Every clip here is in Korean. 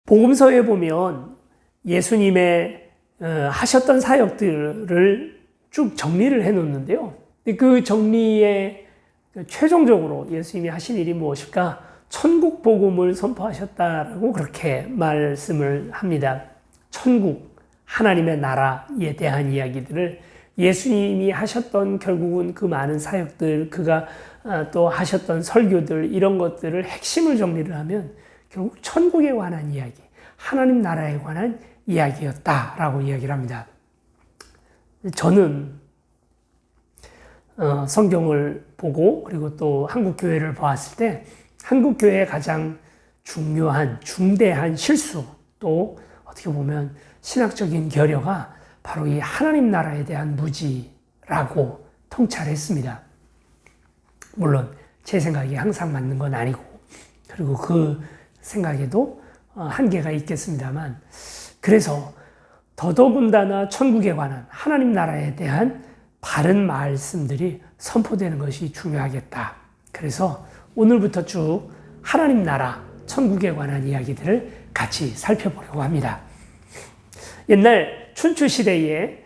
복음서에 보면 예수님의 하셨던 사역들을 쭉 정리를 해 놓는데요. 그 정리에 최종적으로 예수님이 하신 일이 무엇일까? 천국 복음을 선포하셨다라고 그렇게 말씀을 합니다. 천국, 하나님의 나라에 대한 이야기들을 예수님이 하셨던 결국은 그 많은 사역들, 그가 또 하셨던 설교들, 이런 것들을 핵심을 정리를 하면 결국 천국에 관한 이야기, 하나님 나라에 관한 이야기였다라고 이야기를 합니다. 저는 성경을 보고 그리고 또 한국교회를 보았을 때 한국교회의 가장 중요한, 중대한 실수, 또 어떻게 보면 신학적인 결여가 바로 이 하나님 나라에 대한 무지라고 통찰했습니다. 물론 제 생각이 항상 맞는 건 아니고, 그리고 그 생각에도 한계가 있겠습니다만, 그래서 더더군다나 천국에 관한 하나님 나라에 대한 바른 말씀들이 선포되는 것이 중요하겠다. 그래서 오늘부터 쭉 하나님 나라, 천국에 관한 이야기들을 같이 살펴보려고 합니다. 옛날 춘추 시대에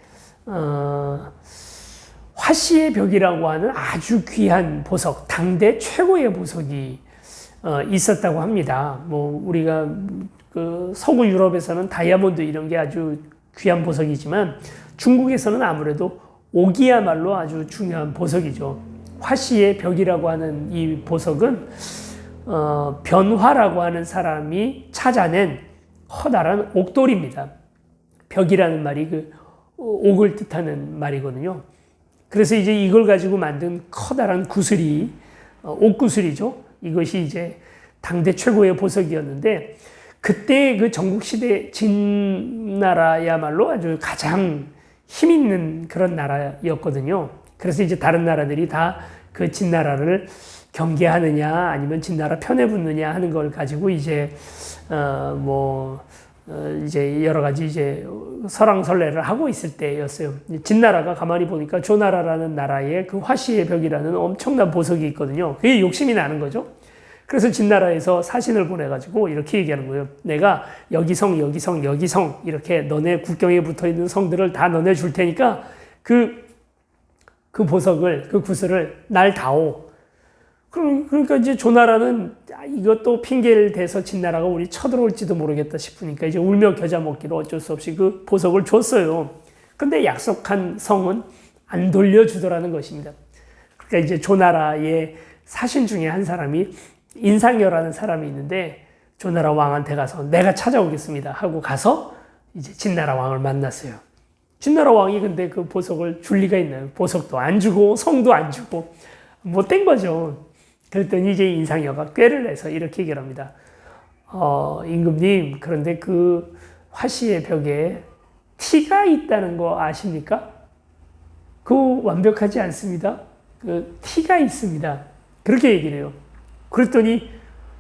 화씨의 벽이라고 하는 아주 귀한 보석, 당대 최고의 보석이 있었다고 합니다. 뭐 우리가 그 서구 유럽에서는 다이아몬드 이런 게 아주 귀한 보석이지만 중국에서는 아무래도 옥이야말로 아주 중요한 보석이죠. 화씨의 벽이라고 하는 이 보석은 변화라고 하는 사람이 찾아낸 커다란 옥돌입니다. 벽이라는 말이 그 옥을 뜻하는 말이거든요. 그래서 이제 이걸 가지고 만든 커다란 구슬이 옥구슬이죠. 이것이 이제 당대 최고의 보석이었는데, 그때 그 전국시대 진나라야말로 아주 가장 힘 있는 그런 나라였거든요. 그래서 이제 다른 나라들이 다 그 진나라를 경계하느냐 아니면 진나라 편에 붙느냐 하는 걸 가지고 이제 이제 여러 가지 이제 설왕설래를 하고 있을 때였어요. 진나라가 가만히 보니까 조나라라는 나라에 그 화씨의 벽이라는 엄청난 보석이 있거든요. 그게 욕심이 나는 거죠. 그래서 진나라에서 사신을 보내가지고 이렇게 얘기하는 거예요. 내가 여기 성, 여기 성, 여기 성, 이렇게 너네 국경에 붙어 있는 성들을 다 너네 줄 테니까 그 보석을, 그 구슬을 날 다오. 그러니까 이제 조나라는 이것도 핑계를 대서 진나라가 우리 쳐들어올지도 모르겠다 싶으니까 이제 울며 겨자 먹기로 어쩔 수 없이 그 보석을 줬어요. 근데 약속한 성은 안 돌려주더라는 것입니다. 그러니까 이제 조나라의 사신 중에 한 사람이 인상여라는 사람이 있는데, 조나라 왕한테 가서 내가 찾아오겠습니다 하고 가서 이제 진나라 왕을 만났어요. 진나라 왕이 근데 그 보석을 줄 리가 있나요? 보석도 안 주고 성도 안 주고 못된 거죠. 그랬더니 이제 인상여가 꾀를 내서 이렇게 얘기를 합니다. 임금님, 그런데 그 화씨의 벽에 티가 있다는 거 아십니까? 그거 완벽하지 않습니다. 그 티가 있습니다. 그렇게 얘기를 해요. 그랬더니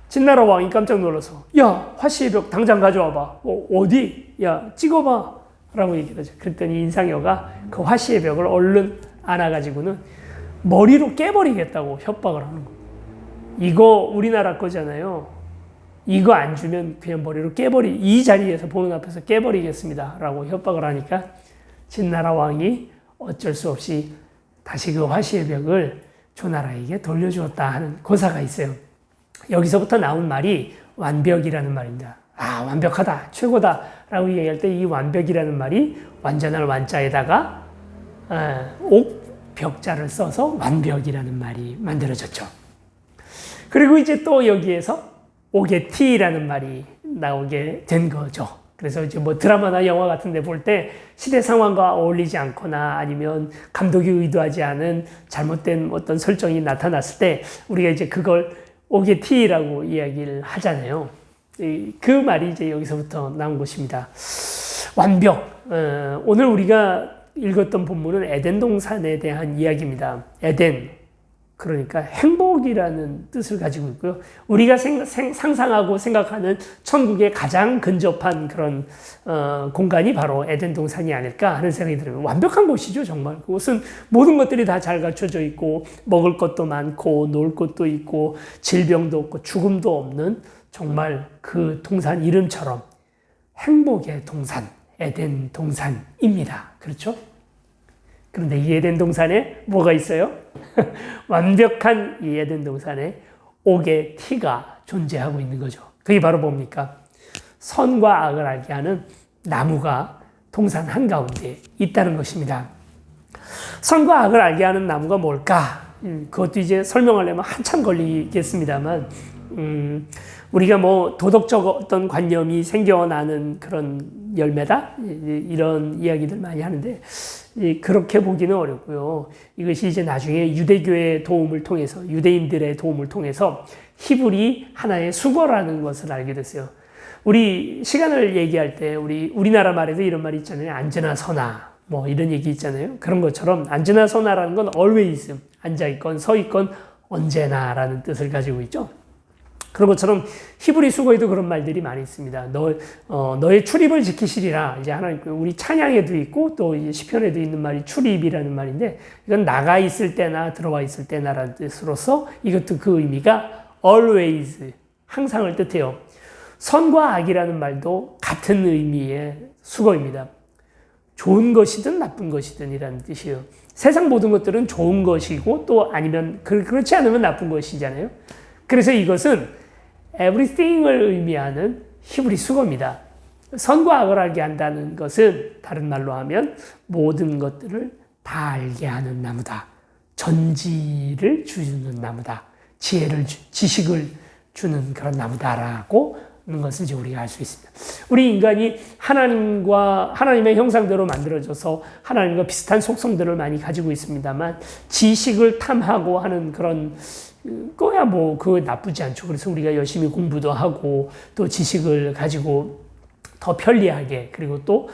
진나라 왕이 깜짝 놀라서, 야, 화씨의 벽 당장 가져와봐. 어디? 야, 찍어봐. 라고 얘기를 하죠. 그랬더니 인상여가 그 화씨의 벽을 얼른 안아가지고는 머리로 깨버리겠다고 협박을 하는 거예요. 이거 우리나라 거잖아요. 이거 안 주면 그냥 머리로 이 자리에서 보는 앞에서 깨버리겠습니다 라고 협박을 하니까 진나라 왕이 어쩔 수 없이 다시 그 화씨의 벽을 조나라에게 돌려주었다 하는 고사가 있어요. 여기서부터 나온 말이 완벽이라는 말입니다. 아, 완벽하다, 최고다 라고 얘기할 때 이 완벽이라는 말이 완전한 완자에다가 옥벽자를 써서 완벽이라는 말이 만들어졌죠. 그리고 이제 또 여기에서 오게티라는 말이 나오게 된 거죠. 그래서 이제 뭐 드라마나 영화 같은 데 볼 때 시대 상황과 어울리지 않거나 아니면 감독이 의도하지 않은 잘못된 어떤 설정이 나타났을 때 우리가 이제 그걸 오게티라고 이야기를 하잖아요. 그 말이 이제 여기서부터 나온 것입니다. 완벽. 오늘 우리가 읽었던 본문은 에덴 동산에 대한 이야기입니다. 에덴. 그러니까 행복이라는 뜻을 가지고 있고요. 우리가 상상하고 생각하는 천국의 가장 근접한 그런 공간이 바로 에덴 동산이 아닐까 하는 생각이 들어요. 완벽한 곳이죠, 정말. 그곳은 모든 것들이 다 잘 갖춰져 있고 먹을 것도 많고 놀 것도 있고 질병도 없고 죽음도 없는 정말 그 동산 이름처럼 행복의 동산, 에덴 동산입니다. 그렇죠? 그런데 이 에덴 동산에 뭐가 있어요? 완벽한 이 에덴 동산에 옥의 티가 존재하고 있는 거죠. 그게 바로 뭡니까? 선과 악을 알게 하는 나무가 동산 한가운데 있다는 것입니다. 선과 악을 알게 하는 나무가 뭘까? 그것도 이제 설명하려면 한참 걸리겠습니다만, 우리가 뭐 도덕적 어떤 관념이 생겨나는 그런 열매다? 이런 이야기들 많이 하는데, 그렇게 보기는 어렵고요. 이것이 이제 나중에 유대교의 도움을 통해서, 유대인들의 도움을 통해서 히브리 하나의 수거라는 것을 알게 됐어요. 우리 시간을 얘기할 때 우리나라 말에도 이런 말이 있잖아요. 앉으나 서나 뭐 이런 얘기 있잖아요. 그런 것처럼 앉으나 서나라는 건 always, 앉아있건 서있건 언제나라는 뜻을 가지고 있죠. 그런 것처럼 히브리 수거에도 그런 말들이 많이 있습니다. 너의 출입을 지키시리라. 이제 하나님, 우리 찬양에도 있고 또 이제 시편에도 있는 말이 출입이라는 말인데, 이건 나가 있을 때나 들어와 있을 때나라는 뜻으로서 이것도 그 의미가 always, 항상을 뜻해요. 선과 악이라는 말도 같은 의미의 수거입니다. 좋은 것이든 나쁜 것이든 이라는 뜻이에요. 세상 모든 것들은 좋은 것이고 또 아니면 그렇지 않으면 나쁜 것이잖아요. 그래서 이것은 everything을 의미하는 히브리 수거입니다. 선과 악을 알게 한다는 것은 다른 말로 하면 모든 것들을 다 알게 하는 나무다. 전지를 주는 나무다. 지식을 주는 그런 나무다라고 하는 것을 이제 우리가 알 수 있습니다. 우리 인간이 하나님의 형상대로 만들어져서 하나님과 비슷한 속성들을 많이 가지고 있습니다만, 지식을 탐하고 하는 그런 거야 뭐 그거 나쁘지 않죠. 그래서 우리가 열심히 공부도 하고 또 지식을 가지고 더 편리하게, 그리고 또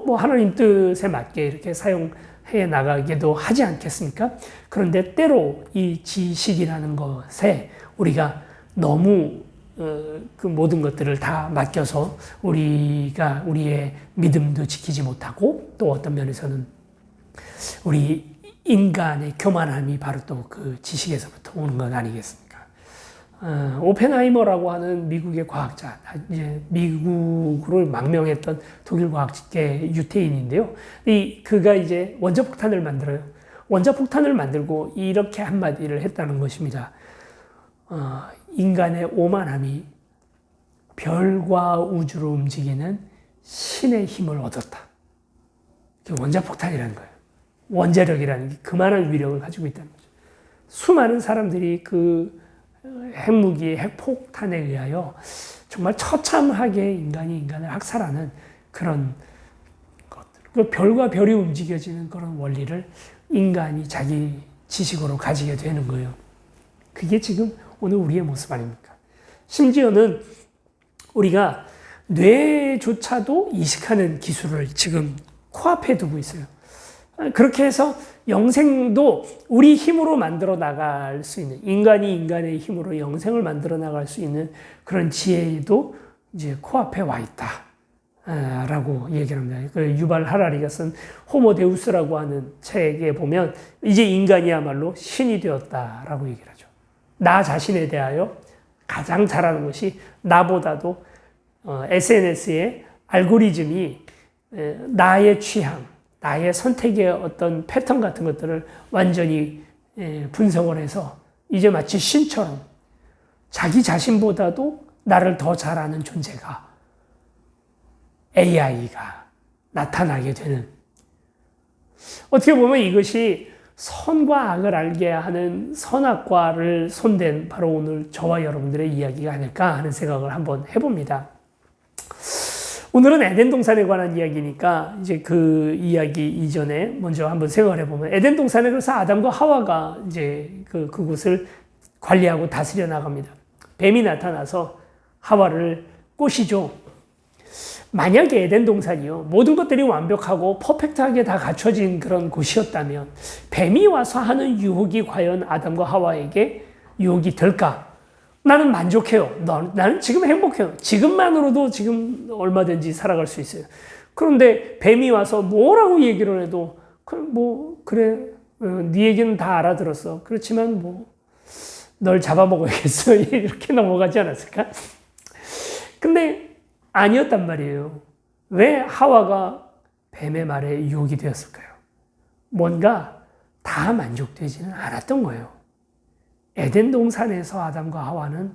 뭐 하나님 뜻에 맞게 이렇게 사용해 나가기도 하지 않겠습니까? 그런데 때로 이 지식이라는 것에 우리가 너무 그 모든 것들을 다 맡겨서 우리가 우리의 믿음도 지키지 못하고, 또 어떤 면에서는 우리 인간의 교만함이 바로 또 그 지식에서부터 오는 것 아니겠습니까? 오펜하이머라고 하는 미국의 과학자, 이제 미국을 망명했던 독일 과학계 유태인인데요. 그가 이제 원자폭탄을 만들어요. 원자폭탄을 만들고 이렇게 한마디를 했다는 것입니다. 인간의 오만함이 별과 우주를 움직이는 신의 힘을 얻었다. 원자폭탄이라는 거예요. 원자력이라는 게 그만한 위력을 가지고 있다는 거죠. 수많은 사람들이 그 핵무기, 핵폭탄에 의하여 정말 처참하게 인간을 학살하는 그런 것들. 그 별과 별이 움직여지는 그런 원리를 인간이 자기 지식으로 가지게 되는 거예요. 그게 지금 오늘 우리의 모습 아닙니까? 심지어는 우리가 뇌조차도 이식하는 기술을 지금 코앞에 두고 있어요. 그렇게 해서 영생도 우리 힘으로 만들어 나갈 수 있는, 인간이 인간의 힘으로 영생을 만들어 나갈 수 있는 그런 지혜도 이제 코앞에 와 있다. 라고 얘기를 합니다. 그 유발 하라리가 쓴 호모 데우스라고 하는 책에 보면 이제 인간이야말로 신이 되었다라고 얘기를 하죠. 나 자신에 대하여 가장 잘하는 것이 나보다도 SNS의 알고리즘이 나의 취향, 나의 선택의 어떤 패턴 같은 것들을 완전히 분석을 해서 이제 마치 신처럼 자기 자신보다도 나를 더 잘 아는 존재가, AI가 나타나게 되는, 어떻게 보면 이것이 선과 악을 알게 하는 선악과를 손댄 바로 오늘 저와 여러분들의 이야기가 아닐까 하는 생각을 한번 해봅니다. 오늘은 에덴 동산에 관한 이야기니까 이제 그 이야기 이전에 먼저 한번 생각을 해보면, 에덴 동산에 그래서 아담과 하와가 이제 그곳을 관리하고 다스려 나갑니다. 뱀이 나타나서 하와를 꼬시죠. 만약에 에덴 동산이요, 모든 것들이 완벽하고 퍼펙트하게 다 갖춰진 그런 곳이었다면 뱀이 와서 하는 유혹이 과연 아담과 하와에게 유혹이 될까? 나는 만족해요. 나는 지금 행복해요. 지금만으로도 지금 얼마든지 살아갈 수 있어요. 그런데 뱀이 와서 뭐라고 얘기를 해도 그래, 네 얘기는 다 알아들었어. 그렇지만 널 잡아먹어야겠어. 이렇게 넘어가지 않았을까? 근데 아니었단 말이에요. 왜 하와가 뱀의 말에 유혹이 되었을까요? 뭔가 다 만족되지는 않았던 거예요. 에덴 동산에서 아담과 하와는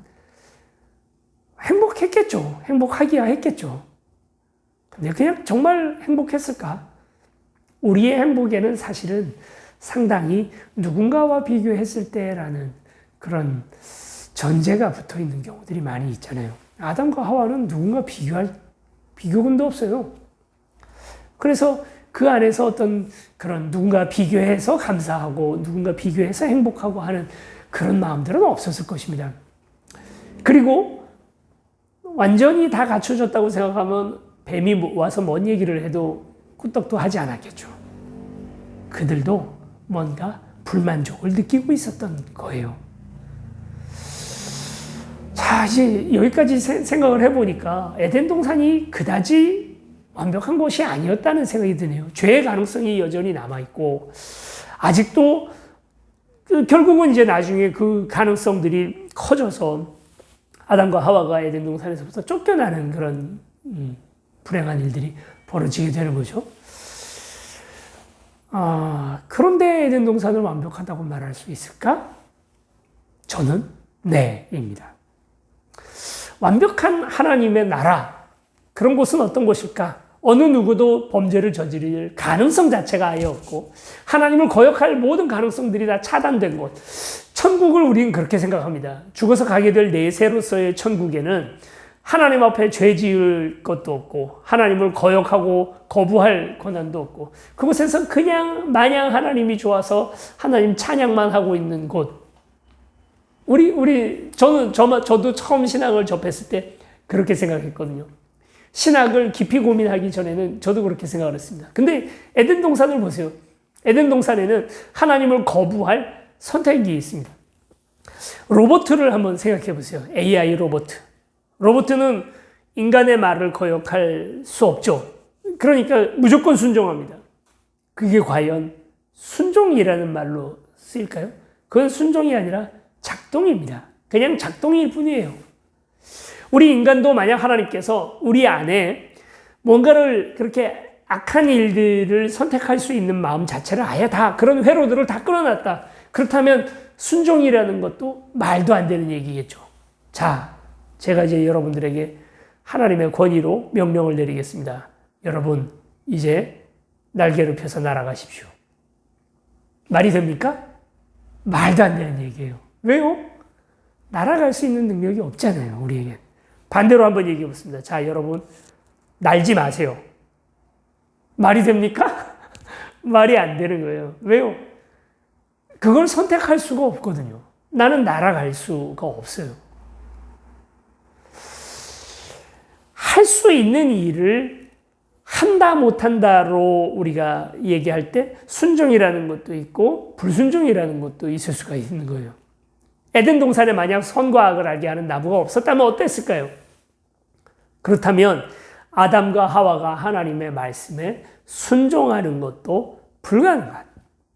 행복했겠죠. 행복하기야 했겠죠. 근데 그냥 정말 행복했을까? 우리의 행복에는 사실은 상당히 누군가와 비교했을 때라는 그런 전제가 붙어 있는 경우들이 많이 있잖아요. 아담과 하와는 누군가 비교할 비교군도 없어요. 그래서 그 안에서 어떤 그런 누군가 비교해서 감사하고 누군가 비교해서 행복하고 하는 그런 마음들은 없었을 것입니다. 그리고 완전히 다 갖춰졌다고 생각하면 뱀이 와서 뭔 얘기를 해도 끄떡도 하지 않았겠죠. 그들도 뭔가 불만족을 느끼고 있었던 거예요. 자, 이제 여기까지 생각을 해보니까 에덴 동산이 그다지 완벽한 곳이 아니었다는 생각이 드네요. 죄의 가능성이 여전히 남아있고, 아직도 결국은 이제 나중에 그 가능성들이 커져서 아담과 하와가 에덴 동산에서부터 쫓겨나는 그런 불행한 일들이 벌어지게 되는 거죠. 그런데 에덴 동산을 완벽하다고 말할 수 있을까? 저는 네입니다. 완벽한 하나님의 나라, 그런 곳은 어떤 곳일까? 어느 누구도 범죄를 저지를 가능성 자체가 아예 없고 하나님을 거역할 모든 가능성들이 다 차단된 곳. 천국을 우리는 그렇게 생각합니다. 죽어서 가게 될 내세로서의 천국에는 하나님 앞에 죄 지을 것도 없고 하나님을 거역하고 거부할 권한도 없고 그곳에서 그냥 마냥 하나님이 좋아서 하나님 찬양만 하고 있는 곳. 저도 처음 신앙을 접했을 때 그렇게 생각했거든요. 신학을 깊이 고민하기 전에는 저도 그렇게 생각을 했습니다. 근데 에덴 동산을 보세요. 에덴 동산에는 하나님을 거부할 선택이 있습니다. 로봇을 한번 생각해 보세요. AI 로봇. 로봇은 인간의 말을 거역할 수 없죠. 그러니까 무조건 순종합니다. 그게 과연 순종이라는 말로 쓰일까요? 그건 순종이 아니라 작동입니다. 그냥 작동일 뿐이에요. 우리 인간도 만약 하나님께서 우리 안에 뭔가를 그렇게 악한 일들을 선택할 수 있는 마음 자체를 아예 다 그런 회로들을 다 끌어놨다. 그렇다면 순종이라는 것도 말도 안 되는 얘기겠죠. 자, 제가 이제 여러분들에게 하나님의 권위로 명령을 내리겠습니다. 여러분, 이제 날개를 펴서 날아가십시오. 말이 됩니까? 말도 안 되는 얘기예요. 왜요? 날아갈 수 있는 능력이 없잖아요, 우리에게. 반대로 한번 얘기해 보겠습니다. 자, 여러분, 날지 마세요. 말이 됩니까? 말이 안 되는 거예요. 왜요? 그걸 선택할 수가 없거든요. 나는 날아갈 수가 없어요. 할 수 있는 일을 한다 못한다로 우리가 얘기할 때 순종이라는 것도 있고 불순종이라는 것도 있을 수가 있는 거예요. 에덴 동산에 만약 선과 악을 알게 하는 나무가 없었다면 어땠을까요? 그렇다면 아담과 하와가 하나님의 말씀에 순종하는 것도 불가능한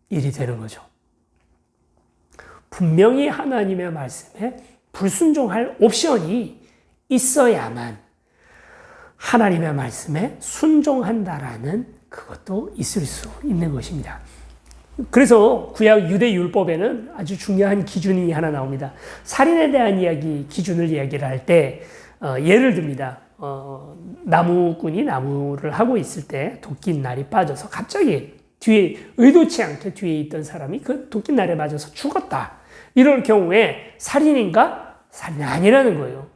일이 되는 거죠. 분명히 하나님의 말씀에 불순종할 옵션이 있어야만 하나님의 말씀에 순종한다라는 그것도 있을 수 있는 것입니다. 그래서 구약 유대 율법에는 아주 중요한 기준이 하나 나옵니다. 살인에 대한 기준을 이야기를 할 때 예를 듭니다. 나무꾼이 나무를 하고 있을 때 도끼 날이 빠져서 갑자기 뒤에 의도치 않게 뒤에 있던 사람이 그 도끼 날에 맞아서 죽었다. 이럴 경우에 살인인가? 살인이 아니라는 거예요.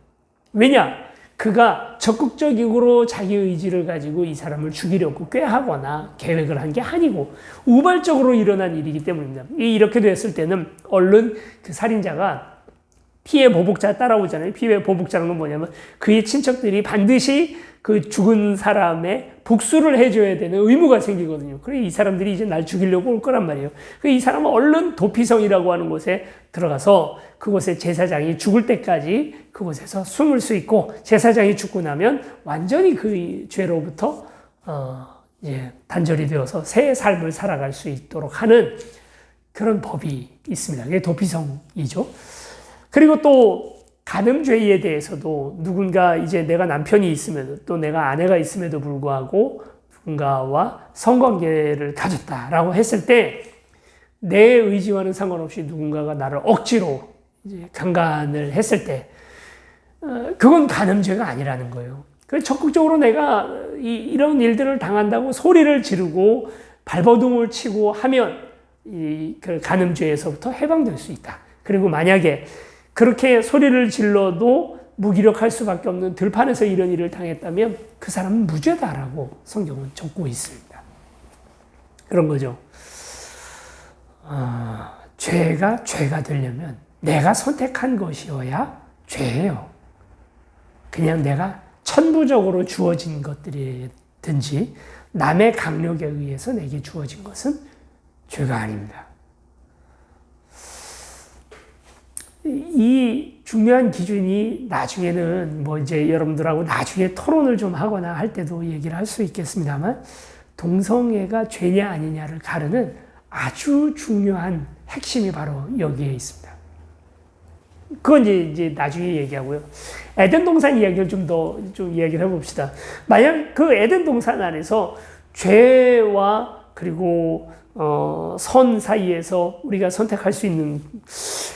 왜냐? 그가 적극적으로 자기 의지를 가지고 이 사람을 죽이려고 꾀하거나 계획을 한 게 아니고 우발적으로 일어난 일이기 때문입니다. 이렇게 됐을 때는 얼른 그 살인자가 피해 보복자 따라오잖아요. 피해 보복자는 건 뭐냐면 그의 친척들이 반드시 그 죽은 사람의 복수를 해줘야 되는 의무가 생기거든요. 그래 이 사람들이 이제 날 죽이려고 올 거란 말이에요. 이 사람은 얼른 도피성이라고 하는 곳에 들어가서 그곳에 제사장이 죽을 때까지 그곳에서 숨을 수 있고 제사장이 죽고 나면 완전히 그 죄로부터 이제 단절이 되어서 새 삶을 살아갈 수 있도록 하는 그런 법이 있습니다. 그게 도피성이죠. 그리고 또 간음죄에 대해서도 누군가 이제 내가 남편이 있음에도 또 내가 아내가 있음에도 불구하고 누군가와 성관계를 가졌다라고 했을 때 내 의지와는 상관없이 누군가가 나를 억지로 이제 강간을 했을 때 그건 간음죄가 아니라는 거예요. 그래서 적극적으로 내가 이런 일들을 당한다고 소리를 지르고 발버둥을 치고 하면 그 간음죄에서부터 해방될 수 있다. 그리고 만약에 그렇게 소리를 질러도 무기력할 수밖에 없는 들판에서 이런 일을 당했다면 그 사람은 무죄다라고 성경은 적고 있습니다. 그런 거죠. 죄가 죄가 되려면 내가 선택한 것이어야 죄예요. 그냥 내가 천부적으로 주어진 것들이든지 남의 강력에 의해서 내게 주어진 것은 죄가 아닙니다. 이 중요한 기준이 나중에는 뭐 이제 여러분들하고 나중에 토론을 좀 하거나 할 때도 얘기를 할 수 있겠습니다만 동성애가 죄냐 아니냐를 가르는 아주 중요한 핵심이 바로 여기에 있습니다. 그건 이제 나중에 얘기하고요. 에덴 동산 이야기를 좀 이야기를 해봅시다. 만약 그 에덴 동산 안에서 죄와 그리고 선 사이에서 우리가 선택할 수 있는,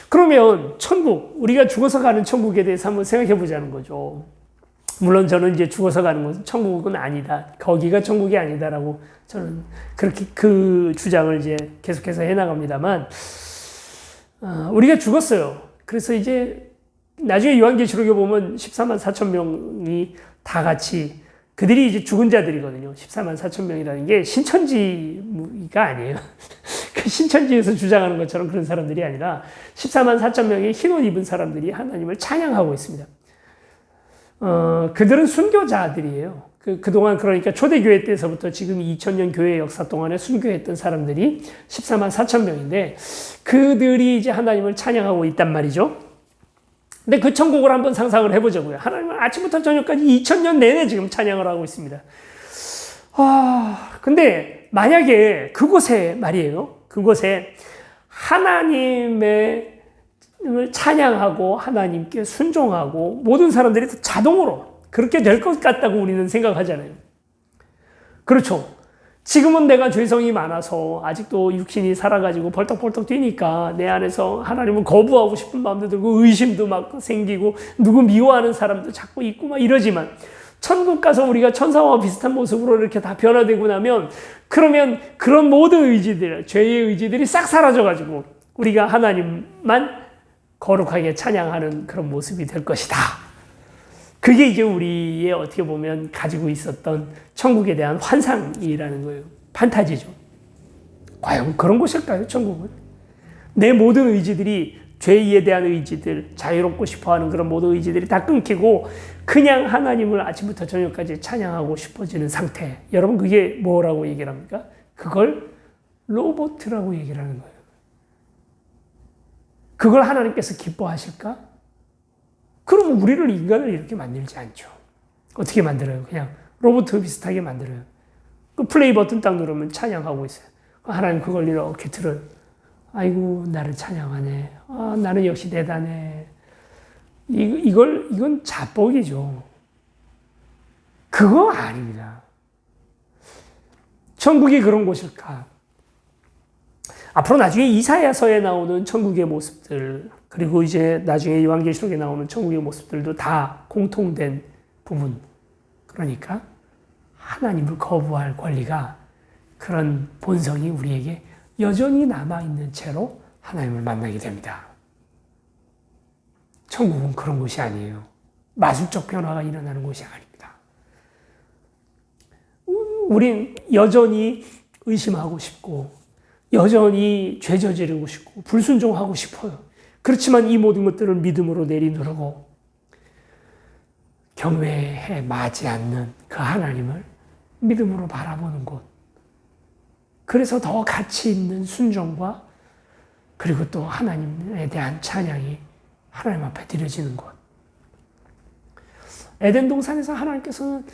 그러면 천국, 우리가 죽어서 가는 천국에 대해서 한번 생각해 보자는 거죠. 물론 저는 이제 죽어서 가는 것은 천국은 아니다. 거기가 천국이 아니다라고 저는 그렇게 그 주장을 이제 계속해서 해나갑니다만, 우리가 죽었어요. 그래서 이제 나중에 요한계시록에 보면 14만 4천 명이 다 같이 그들이 이제 죽은 자들이거든요. 14만 4천 명이라는 게 신천지가 아니에요. 그 신천지에서 주장하는 것처럼 그런 사람들이 아니라 14만 4천 명의 흰옷 입은 사람들이 하나님을 찬양하고 있습니다. 그들은 순교자들이에요. 그동안 그러니까 초대교회 때서부터 지금 2000년 교회 역사 동안에 순교했던 사람들이 14만 4천 명인데 그들이 이제 하나님을 찬양하고 있단 말이죠. 근데 그 천국을 한번 상상을 해보자고요. 하나님은 아침부터 저녁까지 2000년 내내 지금 찬양을 하고 있습니다. 근데 만약에 그곳에 말이에요. 그곳에 하나님의 찬양하고 하나님께 순종하고 모든 사람들이 자동으로 그렇게 될 것 같다고 우리는 생각하잖아요. 그렇죠. 지금은 내가 죄성이 많아서 아직도 육신이 살아가지고 벌떡벌떡 뛰니까 내 안에서 하나님을 거부하고 싶은 마음도 들고 의심도 막 생기고 누구 미워하는 사람도 자꾸 있고 막 이러지만 천국 가서 우리가 천사와 비슷한 모습으로 이렇게 다 변화되고 나면 그러면 그런 모든 의지들, 죄의 의지들이 싹 사라져가지고 우리가 하나님만 거룩하게 찬양하는 그런 모습이 될 것이다. 그게 이제 우리의 어떻게 보면 가지고 있었던 천국에 대한 환상이라는 거예요. 판타지죠. 과연 그런 곳일까요, 천국은? 내 모든 의지들이 죄에 대한 의지들, 자유롭고 싶어하는 그런 모든 의지들이 다 끊기고 그냥 하나님을 아침부터 저녁까지 찬양하고 싶어지는 상태. 여러분 그게 뭐라고 얘기를 합니까? 그걸 로봇이라고 얘기를 하는 거예요. 그걸 하나님께서 기뻐하실까? 그럼 우리를 인간을 이렇게 만들지 않죠. 어떻게 만들어요? 그냥 로봇 비슷하게 만들어요. 그 플레이 버튼 딱 누르면 찬양하고 있어요. 하나님 그걸 이렇게 들어요. 아이고 나를 찬양하네. 나는 역시 대단해. 이건 자뻑이죠. 그거 아닙니다. 천국이 그런 곳일까? 앞으로 나중에 이사야서에 나오는 천국의 모습들, 그리고 이제 나중에 요한계시록에 나오는 천국의 모습들도 다 공통된 부분. 그러니까 하나님을 거부할 권리가, 그런 본성이 우리에게 여전히 남아있는 채로 하나님을 만나게 됩니다. 천국은 그런 곳이 아니에요. 마술적 변화가 일어나는 곳이 아닙니다. 우린 여전히 의심하고 싶고 여전히 죄 저지르고 싶고 불순종하고 싶어요. 그렇지만 이 모든 것들을 믿음으로 내리누르고 경외해 마지 않는 그 하나님을 믿음으로 바라보는 곳. 그래서 더 가치 있는 순종과 그리고 또 하나님에 대한 찬양이 하나님 앞에 드려지는 곳. 에덴 동산에서 하나님께서는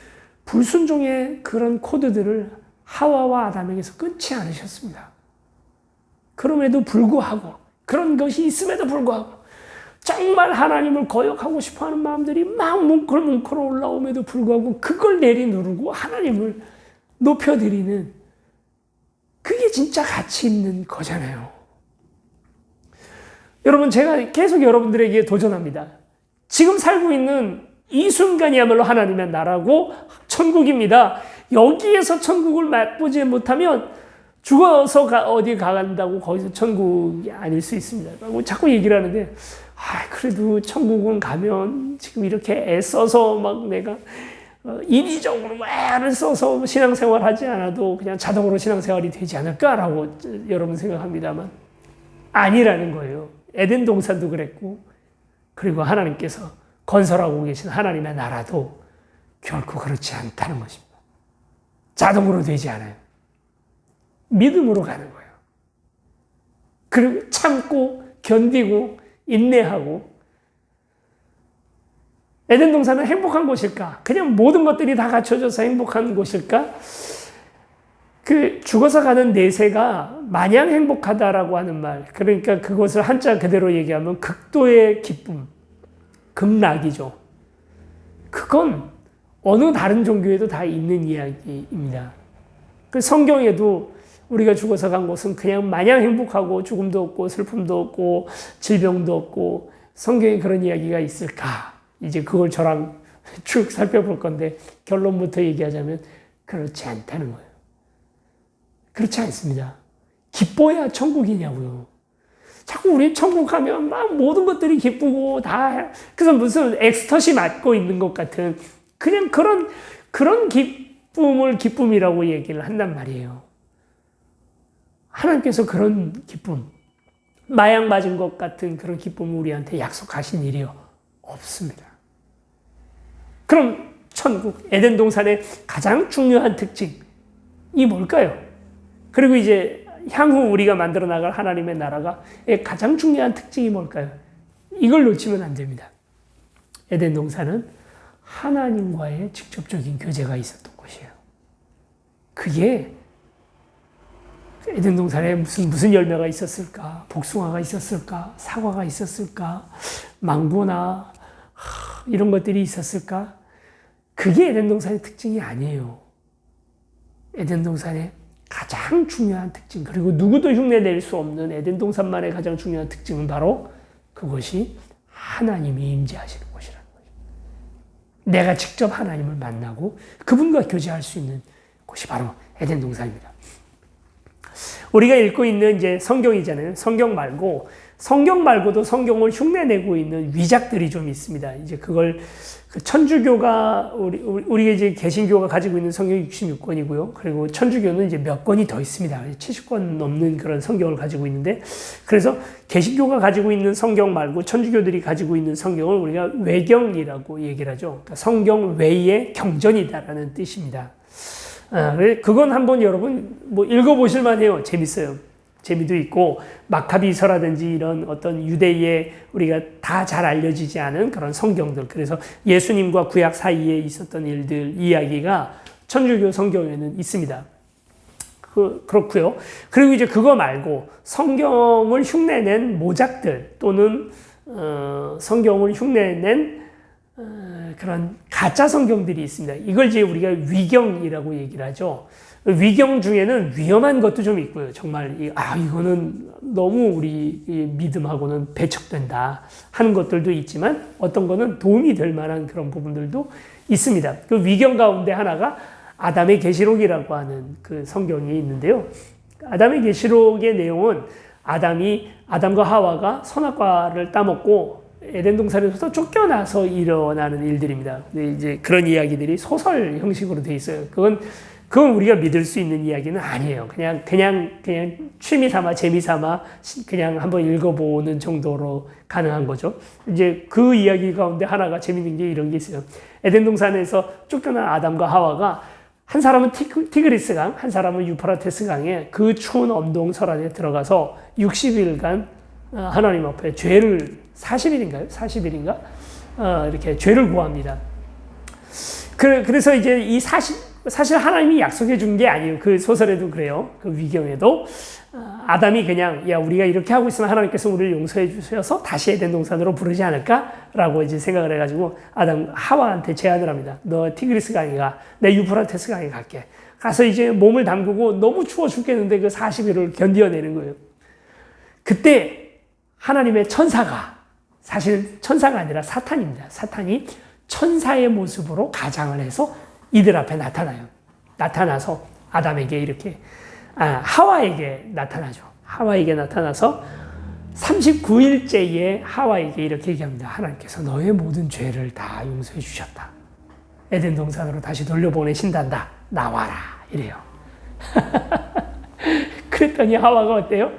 불순종의 그런 코드들을 하와와 아담에게서 끊지 않으셨습니다. 그럼에도 불구하고, 그런 것이 있음에도 불구하고 정말 하나님을 거역하고 싶어하는 마음들이 막 뭉클뭉클 올라옴에도 불구하고 그걸 내리누르고 하나님을 높여드리는, 그게 진짜 가치 있는 거잖아요. 여러분, 제가 계속 여러분들에게 도전합니다. 지금 살고 있는 이 순간이야말로 하나님의 나라고 천국입니다. 여기에서 천국을 맛보지 못하면 죽어서 어디 가간다고 거기서 천국이 아닐 수 있습니다. 자꾸 얘기를 하는데, 그래도 천국은 가면 지금 이렇게 애써서 막 내가 인위적으로 애를 써서 신앙생활 하지 않아도 그냥 자동으로 신앙생활이 되지 않을까라고 여러분 생각합니다만, 아니라는 거예요. 에덴 동산도 그랬고, 그리고 하나님께서 건설하고 계신 하나님의 나라도 결코 그렇지 않다는 것입니다. 자동으로 되지 않아요. 믿음으로 가는 거예요. 그리고 참고 견디고 인내하고. 에덴 동산은 행복한 곳일까? 그냥 모든 것들이 다 갖춰져서 행복한 곳일까? 그 죽어서 가는 내세가 마냥 행복하다라고 하는 말, 그러니까 그것을 한자 그대로 얘기하면 극도의 기쁨, 극락이죠. 그건 어느 다른 종교에도 다 있는 이야기입니다. 그 성경에도 우리가 죽어서 간 곳은 그냥 마냥 행복하고 죽음도 없고 슬픔도 없고 질병도 없고, 성경에 그런 이야기가 있을까? 이제 그걸 저랑 쭉 살펴볼 건데, 결론부터 얘기하자면 그렇지 않다는 거예요. 그렇지 않습니다. 기뻐야 천국이냐고요. 자꾸 우리 천국 가면 막 모든 것들이 기쁘고 다, 그래서 무슨 엑스터시 맞고 있는 것 같은 그냥 그런 기쁨을 기쁨이라고 얘기를 한단 말이에요. 하나님께서 그런 기쁨, 마약 맞은 것 같은 그런 기쁨을 우리한테 약속하신 일이 없습니다. 그럼 천국, 에덴 동산의 가장 중요한 특징이 뭘까요? 그리고 이제 향후 우리가 만들어 나갈 하나님의 나라의 가장 중요한 특징이 뭘까요? 이걸 놓치면 안 됩니다. 에덴 동산은 하나님과의 직접적인 교제가 있었던 곳이에요. 그게 에덴 동산에 무슨 열매가 있었을까? 복숭아가 있었을까? 사과가 있었을까? 망고나 이런 것들이 있었을까? 그게 에덴 동산의 특징이 아니에요. 에덴 동산의 가장 중요한 특징, 그리고 누구도 흉내낼 수 없는 에덴 동산만의 가장 중요한 특징은 바로 그것이 하나님이 임재하시는 곳이라는 거죠. 내가 직접 하나님을 만나고 그분과 교제할 수 있는 곳이 바로 에덴 동산입니다. 우리가 읽고 있는 이제 성경이잖아요. 성경 말고도 성경을 흉내내고 있는 위작들이 좀 있습니다. 이제 그걸 천주교가 우리가 이제 개신교가 가지고 있는 성경이 66권이고요. 그리고 천주교는 이제 몇 권이 더 있습니다. 70권 넘는 그런 성경을 가지고 있는데, 그래서 개신교가 가지고 있는 성경 말고 천주교들이 가지고 있는 성경을 우리가 외경이라고 얘기를 하죠. 그러니까 성경 외의 경전이다라는 뜻입니다. 그건 한번 여러분 읽어보실 만해요. 재밌어요. 재미도 있고, 마카비서라든지 이런 어떤 유대의 우리가 다 잘 알려지지 않은 그런 성경들, 그래서 예수님과 구약 사이에 있었던 일들 이야기가 천주교 성경에는 있습니다. 그렇고요. 그리고 이제 그거 말고 성경을 흉내낸 모작들 또는 성경을 흉내낸 그런 가짜 성경들이 있습니다. 이걸 이제 우리가 위경이라고 얘기를 하죠. 위경 중에는 위험한 것도 좀 있고요. 정말 이거는 너무 우리 믿음하고는 배척된다 하는 것들도 있지만, 어떤 거는 도움이 될 만한 그런 부분들도 있습니다. 그 위경 가운데 하나가 아담의 계시록이라고 하는 그 성경이 있는데요. 아담의 계시록의 내용은 아담과 하와가 선악과를 따먹고 에덴 동산에서 쫓겨나서 일어나는 일들입니다. 근데 이제 그런 이야기들이 소설 형식으로 돼 있어요. 그건 우리가 믿을 수 있는 이야기는 아니에요. 그냥 취미 삼아, 재미 삼아 그냥 한번 읽어보는 정도로 가능한 거죠. 이제 그 이야기 가운데 하나가 재밌는 게 이런 게 있어요. 에덴 동산에서 쫓겨난 아담과 하와가, 한 사람은 티그리스 강, 한 사람은 유프라테스 강에 그 추운 엄동설 안에 들어가서 60일간 하나님 앞에 40일인가? 이렇게 죄를 구합니다. 그래서 이제 이 사실 하나님이 약속해 준 게 아니에요. 그 소설에도 그래요. 그 위경에도 아담이 그냥 야 우리가 이렇게 하고 있으면 하나님께서 우리를 용서해 주셔서 다시 에덴 동산으로 부르지 않을까라고 이제 생각을 해가지고 아담 하와한테 제안을 합니다. 너 티그리스 강에 가, 내 유프라테스 강에 갈게. 가서 이제 몸을 담그고 너무 추워 죽겠는데 그 40일을 견뎌내는 거예요. 그때 하나님의 천사가, 사실 천사가 아니라 사탄입니다. 사탄이 천사의 모습으로 가장을 해서 이들 앞에 나타나요. 나타나서 아담에게 이렇게, 하와에게 나타나죠. 하와에게 나타나서 39일째에 하와에게 이렇게 얘기합니다. 하나님께서 너의 모든 죄를 다 용서해 주셨다. 에덴 동산으로 다시 돌려보내신단다. 나와라. 이래요. 그랬더니 하와가 어때요?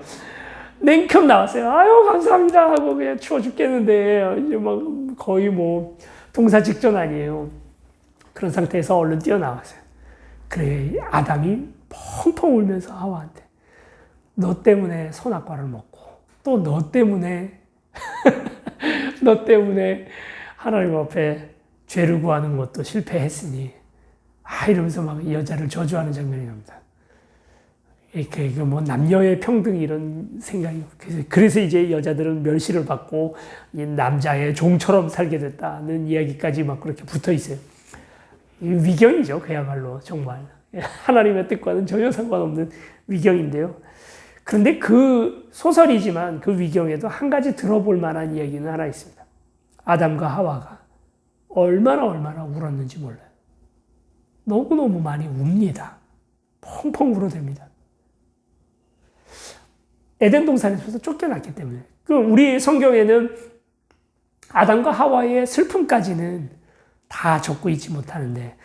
냉큼 나왔어요. 아유, 감사합니다. 하고 그냥 추워 죽겠는데, 이제 막 거의 뭐 동사 직전 아니에요. 그런 상태에서 얼른 뛰어나왔어요. 그래, 아담이 펑펑 울면서 하와한테 너 때문에 선악과를 먹고 또 너 때문에 너 때문에 하나님 앞에 죄를 구하는 것도 실패했으니 이러면서 막 여자를 저주하는 장면이 납니다. 이렇게 뭐 남녀의 평등 이런 생각이 그래서 이제 여자들은 멸시를 받고 남자의 종처럼 살게 됐다는 이야기까지 막 그렇게 붙어 있어요. 위경이죠, 그야말로 정말 하나님의 뜻과는 전혀 상관없는 위경인데요. 그런데 그 소설이지만 그 위경에도 한 가지 들어볼 만한 이야기는 하나 있습니다. 아담과 하와가 얼마나 울었는지 몰라요. 너무너무 많이 웁니다. 펑펑 울어댑니다. 에덴 동산에서 쫓겨났기 때문에. 우리 성경에는 아담과 하와의 슬픔까지는 다 적고 있지 못하는데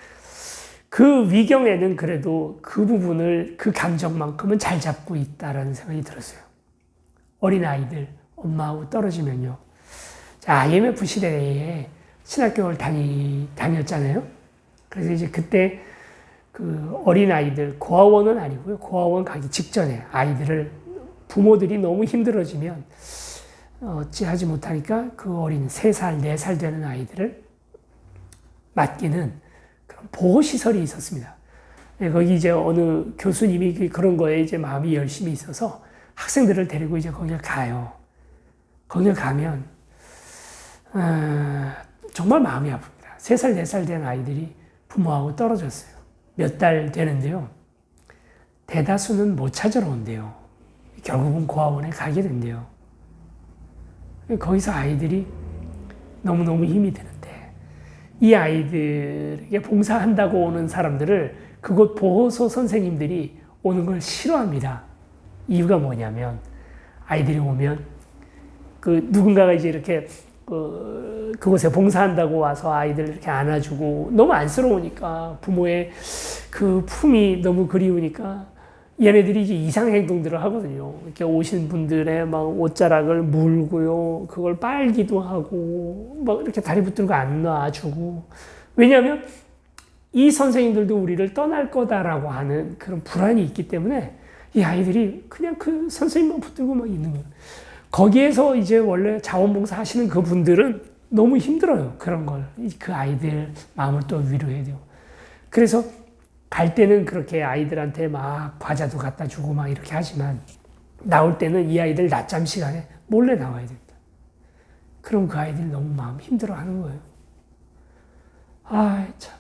그 위경에는 그래도 그 부분을, 그 감정만큼은 잘 잡고 있다라는 생각이 들었어요. 어린아이들 엄마하고 떨어지면요. 자, IMF 시대에 신학교를 다녔잖아요. 그래서 이제 그때 그 어린아이들, 고아원은 아니고요. 고아원 가기 직전에 아이들을 부모들이 너무 힘들어지면 어찌하지 못하니까 그 어린 3살, 4살 되는 아이들을 맡기는 그런 보호시설이 있었습니다. 거기 이제 어느 교수님이 그런 거에 이제 마음이 열심히 있어서 학생들을 데리고 이제 거기를 가요. 거기를 가면, 정말 마음이 아픕니다. 3살, 4살 된 아이들이 부모하고 떨어졌어요. 몇 달 되는데요. 대다수는 못 찾으러 온대요. 결국은 고아원에 가게 된대요. 거기서 아이들이 너무너무 힘이 드는데 이 아이들에게 봉사한다고 오는 사람들을 그곳 보호소 선생님들이 오는 걸 싫어합니다. 이유가 뭐냐면 아이들이 오면 그 누군가가 이제 이렇게 그곳에 봉사한다고 와서 아이들 이렇게 안아주고 너무 안쓰러우니까 부모의 그 품이 너무 그리우니까 얘네들이 이제 이상 행동들을 하거든요. 이렇게 오신 분들의 막 옷자락을 물고요. 그걸 빨기도 하고, 막 이렇게 다리 붙들고 안놔주고. 왜냐하면 이 선생님들도 우리를 떠날 거다라고 하는 그런 불안이 있기 때문에 이 아이들이 그냥 그 선생님만 붙들고 막 있는 거예요. 거기에서 이제 원래 자원봉사 하시는 그 분들은 너무 힘들어요. 그런 걸. 그 아이들 마음을 또 위로해야 돼요. 그래서 갈 때는 그렇게 아이들한테 막 과자도 갖다 주고 막 이렇게 하지만 나올 때는 이 아이들 낮잠 시간에 몰래 나와야 됩니다. 그럼 그 아이들이 너무 마음 힘들어 하는 거예요. 참.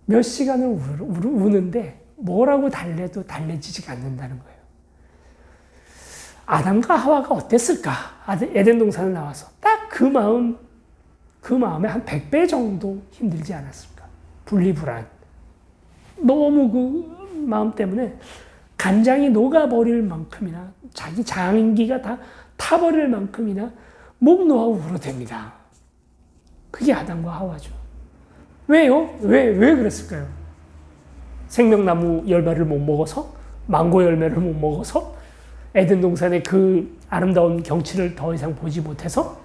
몇 시간을 우는데 뭐라고 달래도 달래지지가 않는다는 거예요. 아담과 하와가 어땠을까? 에덴 동산을 나와서 딱 그 마음에 한 100배 정도 힘들지 않았을까? 분리불안. 너무 그 마음 때문에 간장이 녹아버릴 만큼이나 자기 장기가 다 타버릴 만큼이나 목 놓아 울어댑니다. 그게 아담과 하와죠. 왜요? 왜 그랬을까요? 생명나무 열매를 못 먹어서? 망고 열매를 못 먹어서? 에덴 동산의 그 아름다운 경치를 더 이상 보지 못해서?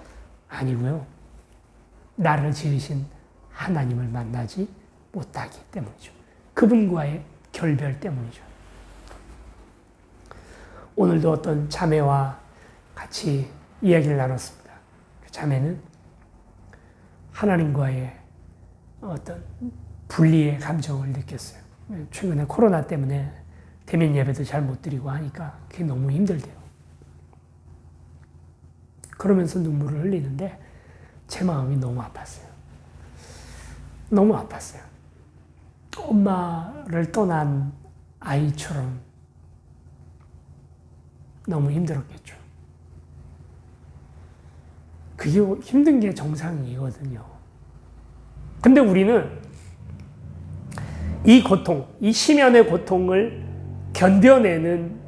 아니고요. 나를 지으신 하나님을 만나지 못하기 때문이죠. 그분과의 결별 때문이죠. 오늘도 어떤 자매와 같이 이야기를 나눴습니다. 그 자매는 하나님과의 어떤 분리의 감정을 느꼈어요. 최근에 코로나 때문에 대면 예배도 잘 못 드리고 하니까 그게 너무 힘들대요. 그러면서 눈물을 흘리는데 제 마음이 너무 아팠어요. 너무 아팠어요. 엄마를 떠난 아이처럼 너무 힘들었겠죠. 그게 힘든 게 정상이거든요. 근데 우리는 이 고통, 이 심연의 고통을 견뎌내는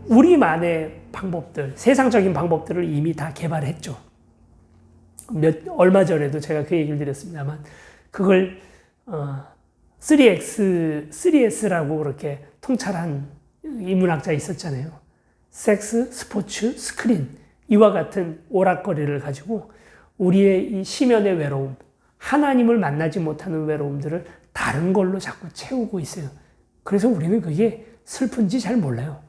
우리만의 방법들, 세상적인 방법들을 이미 다 개발했죠. 얼마 전에도 제가 그 얘기를 드렸습니다만, 그걸 3S라고 그렇게 통찰한 인문학자 있었잖아요. 섹스, 스포츠, 스크린, 이와 같은 오락거리를 가지고 우리의 이 심연의 외로움, 하나님을 만나지 못하는 외로움들을 다른 걸로 자꾸 채우고 있어요. 그래서 우리는 그게 슬픈지 잘 몰라요.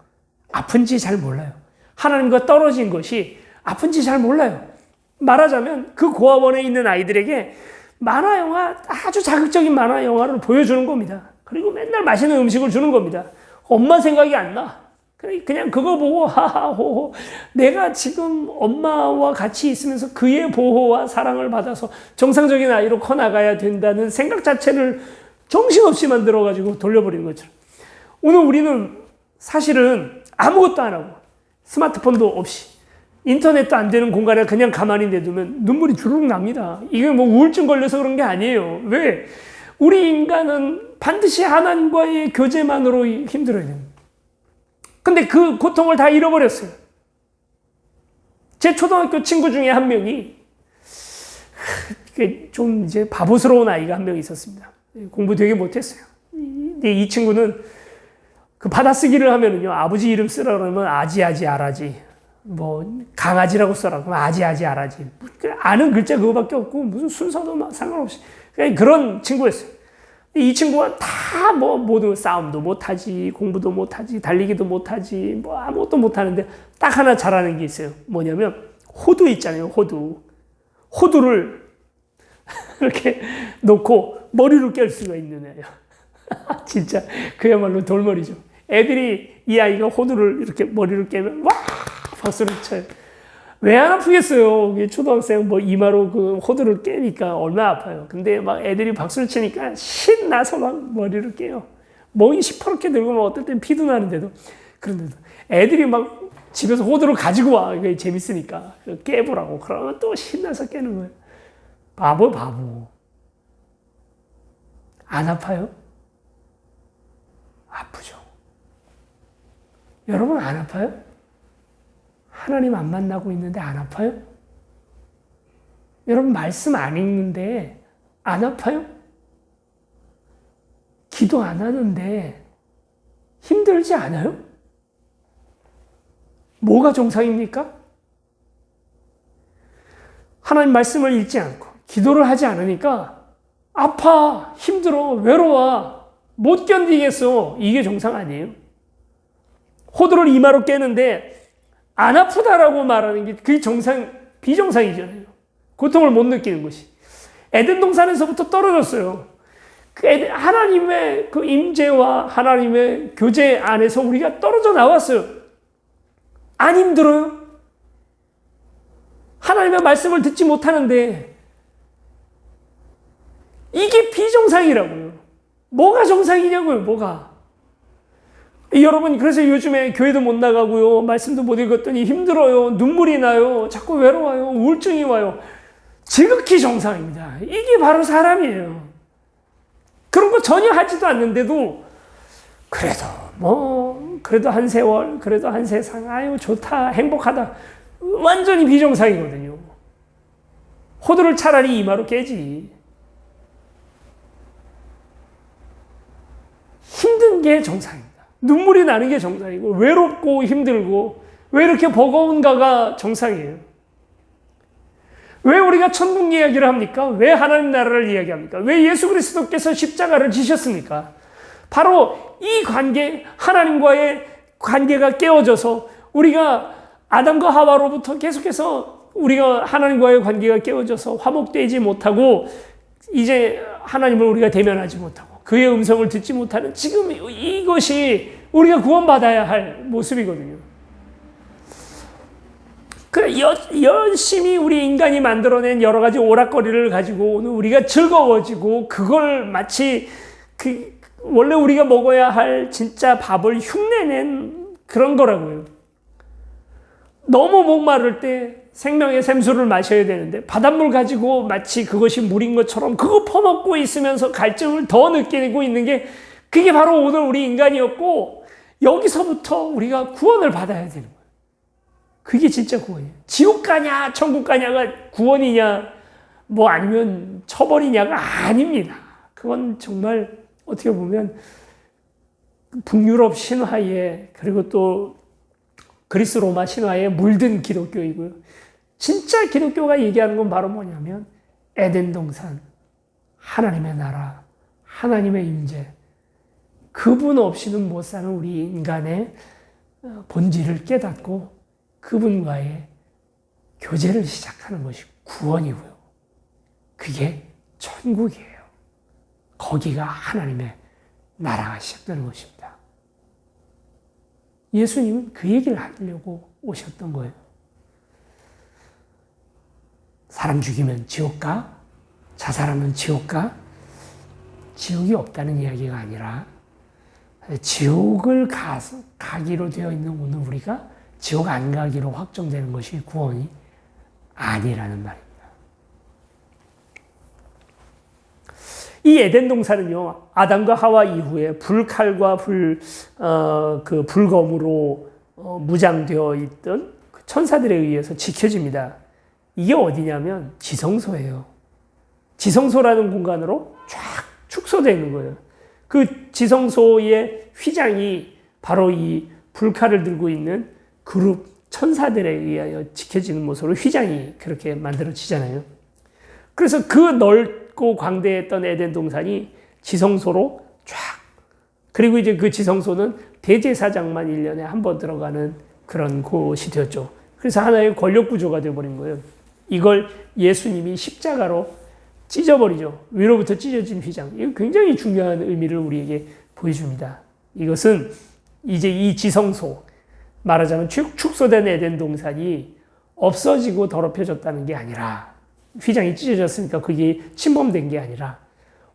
아픈지 잘 몰라요. 하나님과 떨어진 것이 아픈지 잘 몰라요. 말하자면 그 고아원에 있는 아이들에게 만화 영화, 아주 자극적인 만화 영화를 보여주는 겁니다. 그리고 맨날 맛있는 음식을 주는 겁니다. 엄마 생각이 안 나. 그냥 그거 보고 하하호호, 내가 지금 엄마와 같이 있으면서 그의 보호와 사랑을 받아서 정상적인 아이로 커나가야 된다는 생각 자체를 정신없이 만들어가지고 돌려버리는 것처럼. 오늘 우리는 사실은 아무것도 안 하고 스마트폰도 없이 인터넷도 안 되는 공간에 그냥 가만히 내두면 눈물이 주르륵 납니다. 이게 뭐 우울증 걸려서 그런 게 아니에요. 왜? 우리 인간은 반드시 하나님과의 교제만으로 힘들어야 됩니다. 근데 그 고통을 다 잃어버렸어요. 제 초등학교 친구 중에 한 명이 좀 이제 바보스러운 아이가 한 명 있었습니다. 공부 되게 못했어요. 근데 이 친구는 그 받아쓰기를 하면은요, 아버지 이름 쓰라 그러면 아지아지 아라지, 뭐 강아지라고 써라 그러면 아지아지 아라지, 아는 글자 그거밖에 없고 무슨 순서도 상관없이 그런 친구였어요. 이 친구가 다 뭐 모두 싸움도 못하지, 공부도 못하지, 달리기도 못하지, 뭐 아무것도 못하는데 딱 하나 잘하는 게 있어요. 뭐냐면 호두 있잖아요. 호두를 이렇게 놓고 머리로 깰 수가 있는 애예요. 진짜 그야말로 돌머리죠. 애들이 이 아이가 호두를 이렇게 머리를 깨면 와 박수를 쳐요. 왜 안 아프겠어요? 초등학생 뭐 이마로 그 호두를 깨니까 얼마나 아파요. 근데 막 애들이 박수를 치니까 신나서 막 머리를 깨요. 멍이 시퍼렇게 들고 막 어떨 땐 피도 나는데도. 그런데도 애들이 막 집에서 호두를 가지고 와. 이게 재밌으니까. 깨보라고. 그러면 또 신나서 깨는 거예요. 바보. 안 아파요? 아프죠. 여러분 안 아파요? 하나님 안 만나고 있는데 안 아파요? 여러분 말씀 안 읽는데 안 아파요? 기도 안 하는데 힘들지 않아요? 뭐가 정상입니까? 하나님 말씀을 읽지 않고 기도를 하지 않으니까 아파, 힘들어, 외로워, 못 견디겠어. 이게 정상 아니에요? 호두를 이마로 깨는데 안 아프다라고 말하는 게 그게 비정상이잖아요. 고통을 못 느끼는 것이. 에덴 동산에서부터 떨어졌어요. 하나님의 그 임재와 하나님의 교제 안에서 우리가 떨어져 나왔어요. 안 힘들어요? 하나님의 말씀을 듣지 못하는데 이게 비정상이라고요. 뭐가 정상이냐고요, 뭐가. 여러분, 그래서 요즘에 교회도 못 나가고요. 말씀도 못 읽었더니 힘들어요. 눈물이 나요. 자꾸 외로워요. 우울증이 와요. 지극히 정상입니다. 이게 바로 사람이에요. 그런 거 전혀 하지도 않는데도 그래도 한 세월, 그래도 한 세상, 아유 좋다, 행복하다. 완전히 비정상이거든요. 호두를 차라리 이마로 깨지. 힘든 게 정상입니다. 눈물이 나는 게 정상이고 외롭고 힘들고 왜 이렇게 버거운가가 정상이에요. 왜 우리가 천국 이야기를 합니까? 왜 하나님 나라를 이야기합니까? 왜 예수 그리스도께서 십자가를 지셨습니까? 바로 이 관계, 하나님과의 관계가 깨어져서 우리가 아담과 하와로부터 계속해서 우리가 하나님과의 관계가 깨어져서 화목되지 못하고 이제 하나님을 우리가 대면하지 못하고 그의 음성을 듣지 못하는 지금 이것이 우리가 구원받아야 할 모습이거든요. 그래, 열심히 우리 인간이 만들어낸 여러 가지 오락거리를 가지고 오늘 우리가 즐거워지고 그걸 마치 원래 우리가 먹어야 할 진짜 밥을 흉내낸 그런 거라고요. 너무 목마를 때 생명의 샘수를 마셔야 되는데 바닷물 가지고 마치 그것이 물인 것처럼 그거 퍼먹고 있으면서 갈증을 더 느끼고 있는 게 그게 바로 오늘 우리 인간이었고 여기서부터 우리가 구원을 받아야 되는 거예요. 그게 진짜 구원이에요. 지옥 가냐 천국 가냐가 구원이냐 뭐 아니면 처벌이냐가 아닙니다. 그건 정말 어떻게 보면 북유럽 신화에 그리고 또 그리스 로마 신화에 물든 기독교이고요. 진짜 기독교가 얘기하는 건 바로 뭐냐면 에덴 동산, 하나님의 나라, 하나님의 임재, 그분 없이는 못 사는 우리 인간의 본질을 깨닫고 그분과의 교제를 시작하는 것이 구원이고요. 그게 천국이에요. 거기가 하나님의 나라가 시작되는 것입니다. 예수님은 그 얘기를 하려고 오셨던 거예요. 사람 죽이면 지옥 가? 자살하면 지옥 가? 지옥이 없다는 이야기가 아니라 지옥을 가기로 되어 있는 오늘 우리가 지옥 안 가기로 확정되는 것이 구원이 아니라는 말입니다. 이 에덴 동산은요, 아담과 하와 이후에 불칼과 불검으로 무장되어 있던 천사들에 의해서 지켜집니다. 이게 어디냐면 지성소예요. 지성소라는 공간으로 쫙 축소되어 있는 거예요. 그 지성소의 휘장이 바로 이 불칼을 들고 있는 그룹 천사들에 의하여 지켜지는 모습으로 휘장이 그렇게 만들어지잖아요. 그래서 그 넓고 광대했던 에덴 동산이 지성소로 쫙, 그리고 이제 그 지성소는 대제사장만 1년에 한 번 들어가는 그런 곳이 되었죠. 그래서 하나의 권력 구조가 되어버린 거예요. 이걸 예수님이 십자가로 찢어버리죠. 위로부터 찢어진 휘장. 이거 굉장히 중요한 의미를 우리에게 보여줍니다. 이것은 이제 이 지성소, 말하자면 축소된 에덴 동산이 없어지고 더럽혀졌다는 게 아니라, 휘장이 찢어졌으니까 그게 침범된 게 아니라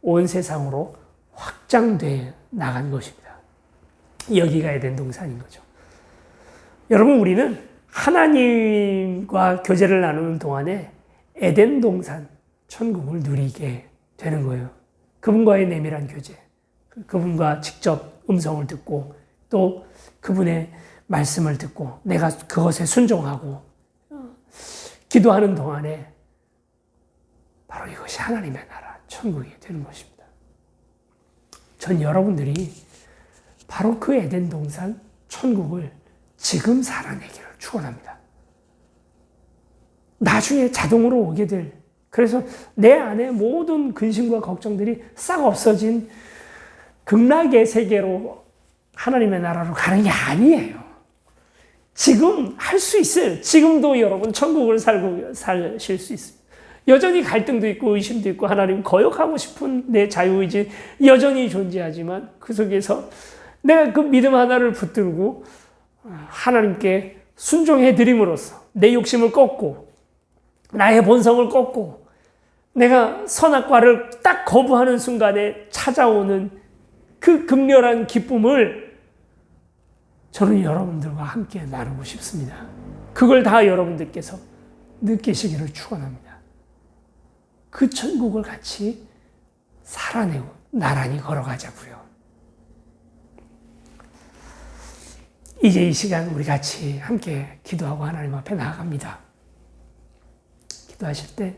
온 세상으로 확장돼 나간 것입니다. 여기가 에덴 동산인 거죠. 여러분, 우리는 하나님과 교제를 나누는 동안에 에덴 동산, 천국을 누리게 되는 거예요. 그분과의 내밀한 교제, 그분과 직접 음성을 듣고 또 그분의 말씀을 듣고 내가 그것에 순종하고 기도하는 동안에 바로 이것이 하나님의 나라, 천국이 되는 것입니다. 전 여러분들이 바로 그 에덴 동산, 천국을 지금 살아내기를 축원합니다. 나중에 자동으로 오게 될, 그래서 내 안에 모든 근심과 걱정들이 싹 없어진 극락의 세계로 하나님의 나라로 가는 게 아니에요. 지금 할 수 있어요. 지금도 여러분 천국을 사실 수 있습니다. 여전히 갈등도 있고 의심도 있고 하나님 거역하고 싶은 내 자유의지 여전히 존재하지만 그 속에서 내가 그 믿음 하나를 붙들고 하나님께 순종해 드림으로써 내 욕심을 꺾고 나의 본성을 꺾고 내가 선악과를 딱 거부하는 순간에 찾아오는 그 극렬한 기쁨을 저는 여러분들과 함께 나누고 싶습니다. 그걸 다 여러분들께서 느끼시기를 축원합니다. 그 천국을 같이 살아내고 나란히 걸어가자고요. 이제 이 시간 우리 같이 함께 기도하고 하나님 앞에 나아갑니다. 기도하실 때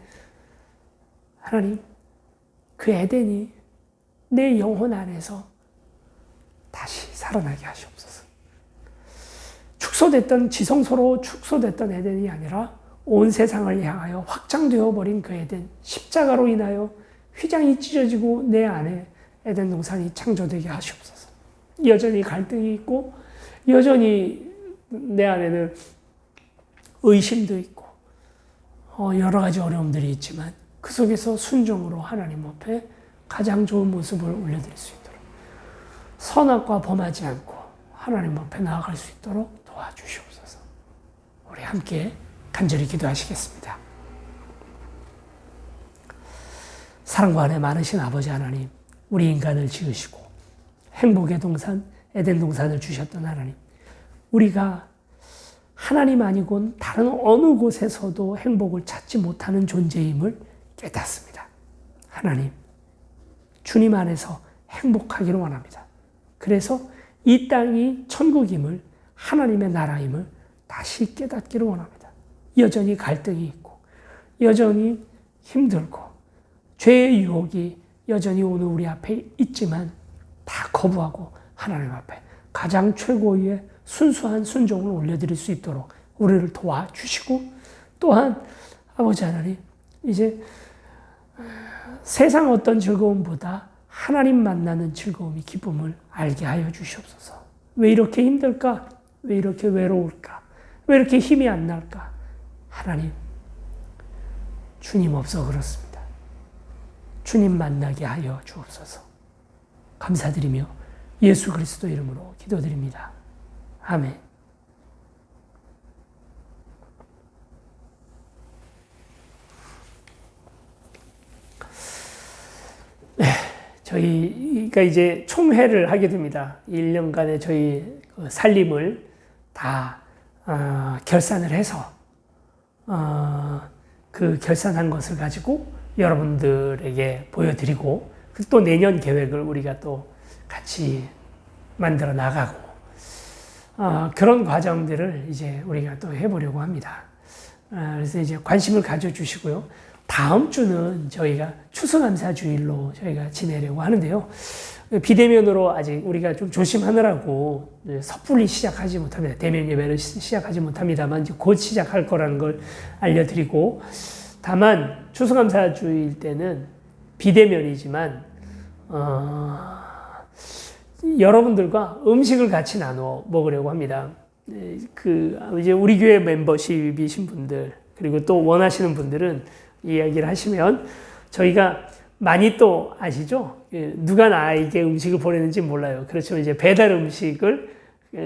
하나님, 그 에덴이 내 영혼 안에서 다시 살아나게 하시옵소서. 축소됐던 지성소로 축소됐던 에덴이 아니라 온 세상을 향하여 확장되어 버린 그 에덴, 십자가로 인하여 휘장이 찢어지고 내 안에 에덴 동산이 창조되게 하시옵소서. 여전히 갈등이 있고 여전히 내 안에는 의심도 있고 여러 가지 어려움들이 있지만 그 속에서 순종으로 하나님 앞에 가장 좋은 모습을 올려드릴 수 있도록 선악과 범하지 않고 하나님 앞에 나아갈 수 있도록 도와주시옵소서. 우리 함께 간절히 기도하시겠습니다. 사랑과 은혜 많으신 아버지 하나님, 우리 인간을 지으시고 행복의 동산 에덴 동산을 주셨던 하나님, 우리가 하나님 아니곤 다른 어느 곳에서도 행복을 찾지 못하는 존재임을 깨닫습니다. 하나님, 주님 안에서 행복하기를 원합니다. 그래서 이 땅이 천국임을, 하나님의 나라임을 다시 깨닫기를 원합니다. 여전히 갈등이 있고 여전히 힘들고 죄의 유혹이 여전히 오늘 우리 앞에 있지만 다 거부하고 하나님 앞에 가장 최고의 순수한 순종을 올려드릴 수 있도록 우리를 도와주시고, 또한 아버지 하나님, 이제 세상 어떤 즐거움보다 하나님 만나는 즐거움이 기쁨을 알게 하여 주시옵소서. 왜 이렇게 힘들까? 왜 이렇게 외로울까? 왜 이렇게 힘이 안 날까? 하나님, 주님 없어 그렇습니다. 주님 만나게 하여 주옵소서. 감사드리며 예수 그리스도 이름으로 기도드립니다. 아멘. 네, 저희가 이제 총회를 하게 됩니다. 1년간의 저희 살림을 다 결산을 해서 그 결산한 것을 가지고 여러분들에게 보여드리고, 또 내년 계획을 우리가 또 같이 만들어 나가고, 그런 과정들을 이제 우리가 또 해보려고 합니다. 그래서 이제 관심을 가져주시고요. 다음 주는 저희가 추수감사주일로 저희가 지내려고 하는데요. 비대면으로 아직 우리가 좀 조심하느라고 섣불리 시작하지 못합니다. 대면 예배를 시작하지 못합니다만 이제 곧 시작할 거라는 걸 알려드리고, 다만 추수감사주일 때는 비대면이지만 여러분들과 음식을 같이 나눠 먹으려고 합니다. 이제 우리 교회 멤버십이신 분들, 그리고 또 원하시는 분들은 이야기를 하시면 저희가 많이 또 아시죠? 누가 나에게 음식을 보내는지 몰라요. 그렇지만 이제 배달 음식을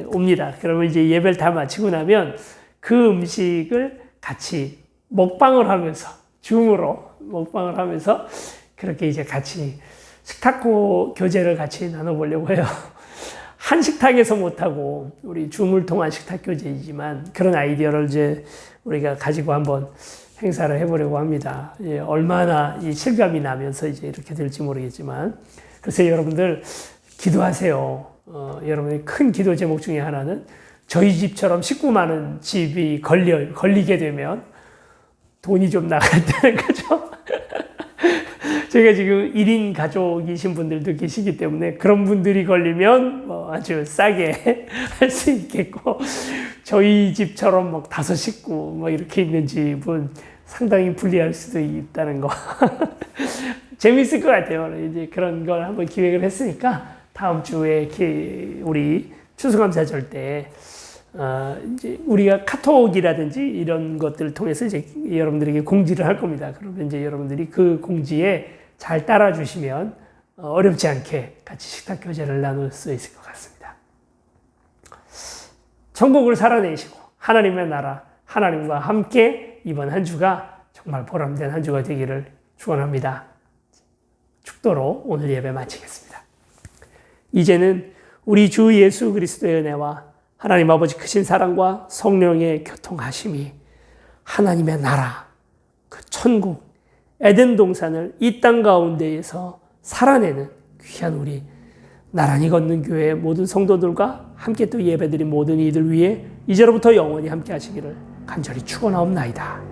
옵니다. 그러면 이제 예배를 다 마치고 나면 그 음식을 같이 먹방을 하면서, 줌으로 먹방을 하면서 그렇게 이제 같이 식탁 교제를 같이 나눠보려고 해요. 한 식탁에서 못하고 우리 줌을 통한 식탁 교제이지만 그런 아이디어를 이제 우리가 가지고 한번 행사를 해보려고 합니다. 얼마나 이 실감이 나면서 이제 이렇게 될지 모르겠지만, 그래서 여러분들 기도하세요. 여러분의 큰 기도 제목 중에 하나는 저희 집처럼 식구 많은 집이 걸리게 되면 돈이 좀 나간다는 거죠. 제가 지금 1인 가족이신 분들도 계시기 때문에 그런 분들이 걸리면 뭐 아주 싸게 할 수 있겠고, 저희 집처럼 막 5식구 뭐 이렇게 있는 집은 상당히 불리할 수도 있다는 거. 재밌을 것 같아요. 이제 그런 걸 한번 기획을 했으니까 다음 주에 우리 추수감사절 때 이제 우리가 카톡이라든지 이런 것들을 통해서 이제 여러분들에게 공지를 할 겁니다. 그러면 이제 여러분들이 그 공지에 잘 따라주시면 어렵지 않게 같이 식탁 교제를 나눌 수 있을 것 같습니다. 천국을 살아내시고 하나님의 나라, 하나님과 함께 이번 한 주가 정말 보람된 한 주가 되기를 축원합니다. 축도로 오늘 예배 마치겠습니다. 이제는 우리 주 예수 그리스도의 은혜와 하나님 아버지 크신 사랑과 성령의 교통하심이, 하나님의 나라, 그 천국, 에덴 동산을 이 땅 가운데에서 살아내는 귀한 우리 나란히 걷는 교회의 모든 성도들과 함께 또 예배드린 모든 이들 위해 이제로부터 영원히 함께 하시기를 간절히 축원하옵나이다.